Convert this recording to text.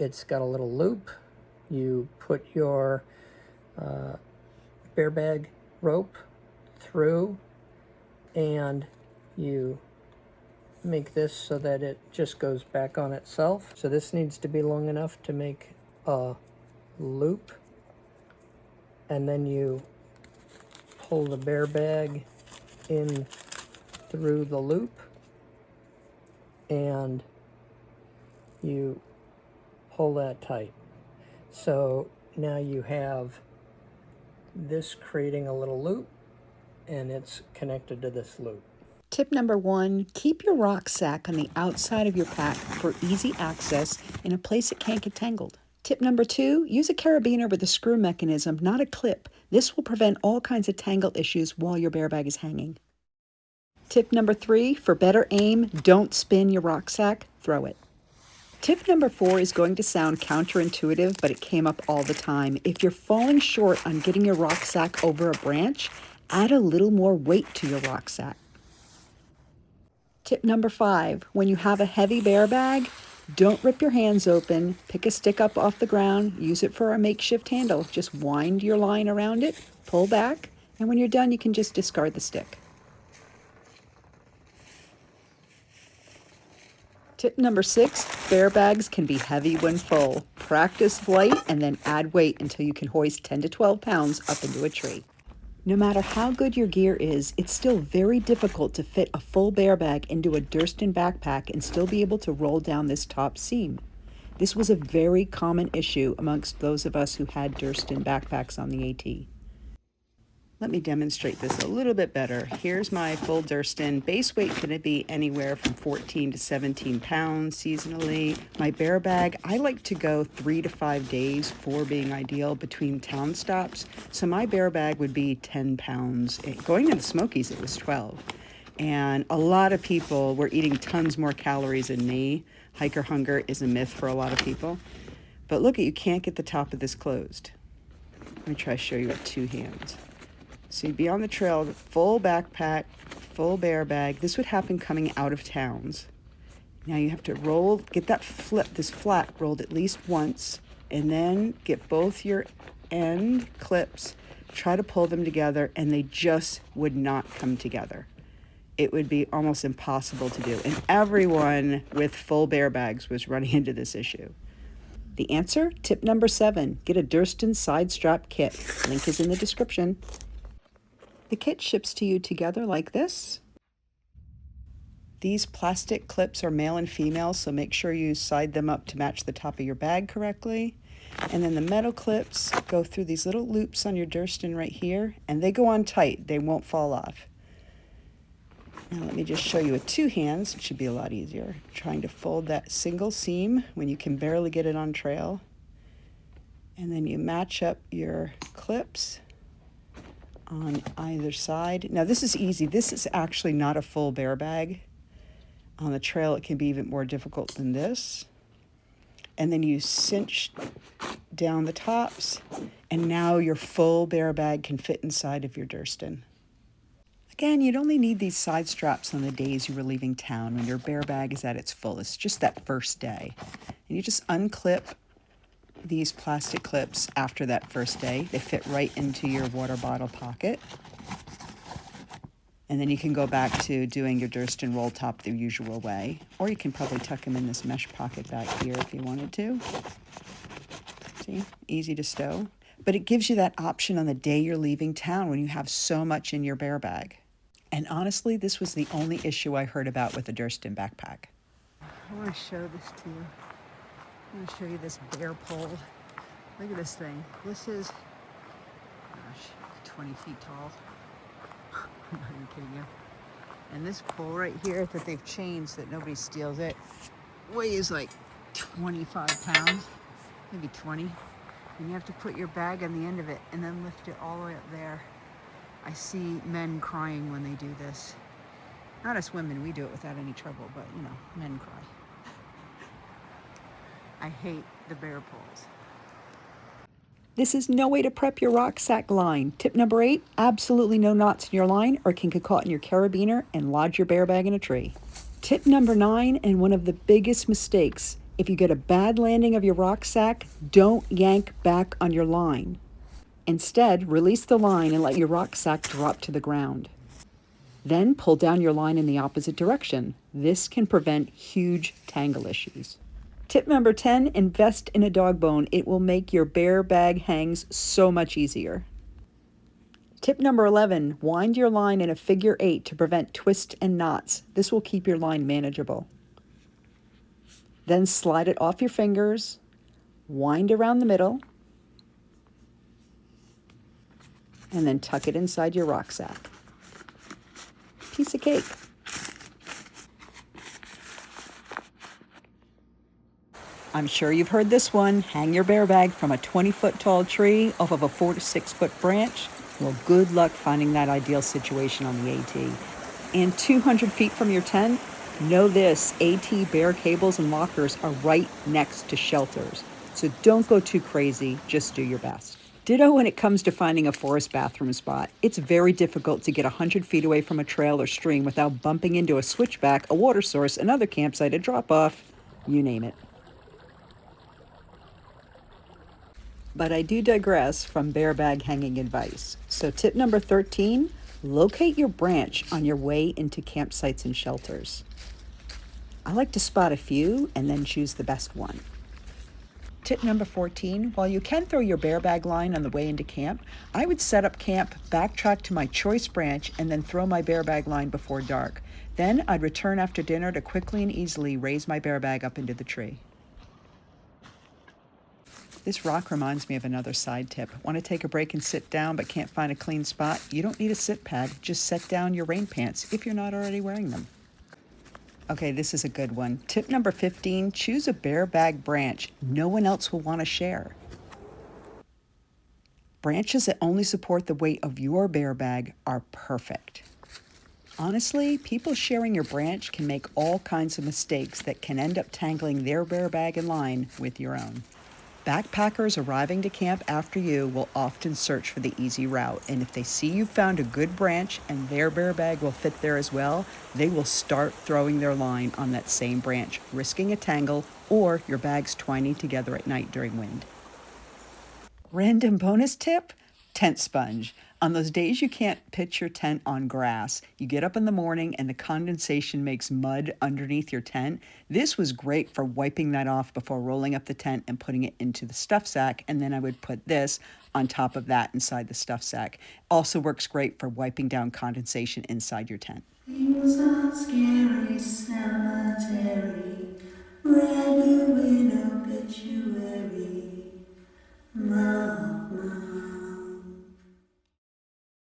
it's got a little loop. You put your bear bag rope through, and you make this so that it just goes back on itself. So this needs to be long enough to make a loop, and then you pull the bear bag in through the loop, and you pull that tight. So now you have this creating a little loop, and it's connected to this loop. Tip number 1, keep your rucksack on the outside of your pack for easy access in a place it can't get tangled. Tip number 2, use a carabiner with a screw mechanism, not a clip. This will prevent all kinds of tangle issues while your bear bag is hanging. Tip number 3, for better aim, don't spin your rucksack, throw it. Tip number 4 is going to sound counterintuitive, but it came up all the time. If you're falling short on getting your rucksack over a branch, add a little more weight to your rucksack. Tip number 5, when you have a heavy bear bag, don't rip your hands open. Pick a stick up off the ground, use it for a makeshift handle. Just wind your line around it, pull back, and when you're done, you can just discard the stick. Tip number 6, bear bags can be heavy when full. Practice light and then add weight until you can hoist 10 to 12 pounds up into a tree. No matter how good your gear is, it's still very difficult to fit a full bear bag into a Durston backpack and still be able to roll down this top seam. This was a very common issue amongst those of us who had Durston backpacks on the AT. Let me demonstrate this a little bit better. Here's my full Durston. Base weight going to be anywhere from 14 to 17 pounds seasonally. My bear bag, I like to go 3 to 5 days, 4 being ideal, between town stops. So my bear bag would be 10 pounds. Going to the Smokies, it was 12. And a lot of people were eating tons more calories than me. Hiker hunger is a myth for a lot of people. But look, you can't get the top of this closed. Let me try to show you with 2 hands. So you'd be on the trail, full backpack, full bear bag. This would happen coming out of towns. Now you have to get that this flat rolled at least once, and then get both your end clips, try to pull them together, and they just would not come together. It would be almost impossible to do. And everyone with full bear bags was running into this issue. The answer? Tip number 7, get a Durston side strap kit. Link is in the description. The kit ships to you together like this. These plastic clips are male and female, so make sure you side them up to match the top of your bag correctly. And then the metal clips go through these little loops on your Durston right here, and they go on tight. They won't fall off. Now let me just show you with 2 hands. It should be a lot easier. Trying to fold that single seam when you can barely get it on trail. And then you match up your clips on either side. Now this is easy. This is actually not a full bear bag. On the trail it can be even more difficult than this. And then you cinch down the tops, and now your full bear bag can fit inside of your Durston. Again, you'd only need these side straps on the days you were leaving town when your bear bag is at its fullest, just that first day. And you just unclip these plastic clips after that first day. They fit right into your water bottle pocket. And then you can go back to doing your Durston roll top the usual way. Or you can probably tuck them in this mesh pocket back here if you wanted to. See, easy to stow. But it gives you that option on the day you're leaving town when you have so much in your bear bag. And honestly, this was the only issue I heard about with the Durston backpack. I want to show this to you. I'm going to show you this bear pole. Look at this thing. This is, 20 feet tall. I'm not even kidding you. And this pole right here that they've changed so that nobody steals it weighs like 25 pounds, maybe 20. And you have to put your bag on the end of it and then lift it all the way up there. I see men crying when they do this. Not us women, we do it without any trouble, but you know, men cry. I hate the bear poles. This is no way to prep your rucksack line. Tip number 8, absolutely no knots in your line or it can get caught in your carabiner and lodge your bear bag in a tree. Tip number 9, and one of the biggest mistakes, If you get a bad landing of your rucksack, don't yank back on your line. Instead, release the line and let your rucksack drop to the ground. Then pull down your line in the opposite direction. This can prevent huge tangle issues. Tip number 10, invest in a dog bone. It will make your bear bag hangs so much easier. Tip number 11, wind your line in a figure 8 to prevent twists and knots. This will keep your line manageable. Then slide it off your fingers, wind around the middle, and then tuck it inside your rucksack. Piece of cake. I'm sure you've heard this one. Hang your bear bag from a 20-foot tall tree off of a 4 to 6 foot branch. Well, good luck finding that ideal situation on the AT. And 200 feet from your tent, know this, AT bear cables and lockers are right next to shelters. So don't go too crazy, just do your best. Ditto when it comes to finding a forest bathroom spot. It's very difficult to get 100 feet away from a trail or stream without bumping into a switchback, a water source, another campsite, a drop-off, you name it. But I do digress from bear bag hanging advice. So tip number 13, locate your branch on your way into campsites and shelters. I like to spot a few and then choose the best one. Tip number 14, while you can throw your bear bag line on the way into camp, I would set up camp, backtrack to my choice branch, and then throw my bear bag line before dark. Then I'd return after dinner to quickly and easily raise my bear bag up into the tree. This rock reminds me of another side tip. Want to take a break and sit down but can't find a clean spot? You don't need a sit pad, just set down your rain pants if you're not already wearing them. Okay, this is a good one. Tip number 15, choose a bear bag branch no one else will want to share. Branches that only support the weight of your bear bag are perfect. Honestly, people sharing your branch can make all kinds of mistakes that can end up tangling their bear bag and line with your own. Backpackers arriving to camp after you will often search for the easy route, and if they see you found a good branch and their bear bag will fit there as well, they will start throwing their line on that same branch, risking a tangle or your bags twining together at night during wind. Random bonus tip, tent sponge. On those days you can't pitch your tent on grass, you get up in the morning and the condensation makes mud underneath your tent. This was great for wiping that off before rolling up the tent and putting it into the stuff sack, and then I would put this on top of that inside the stuff sack. Also works great for wiping down condensation inside your tent. Things are scary cemetery, read you in obituary.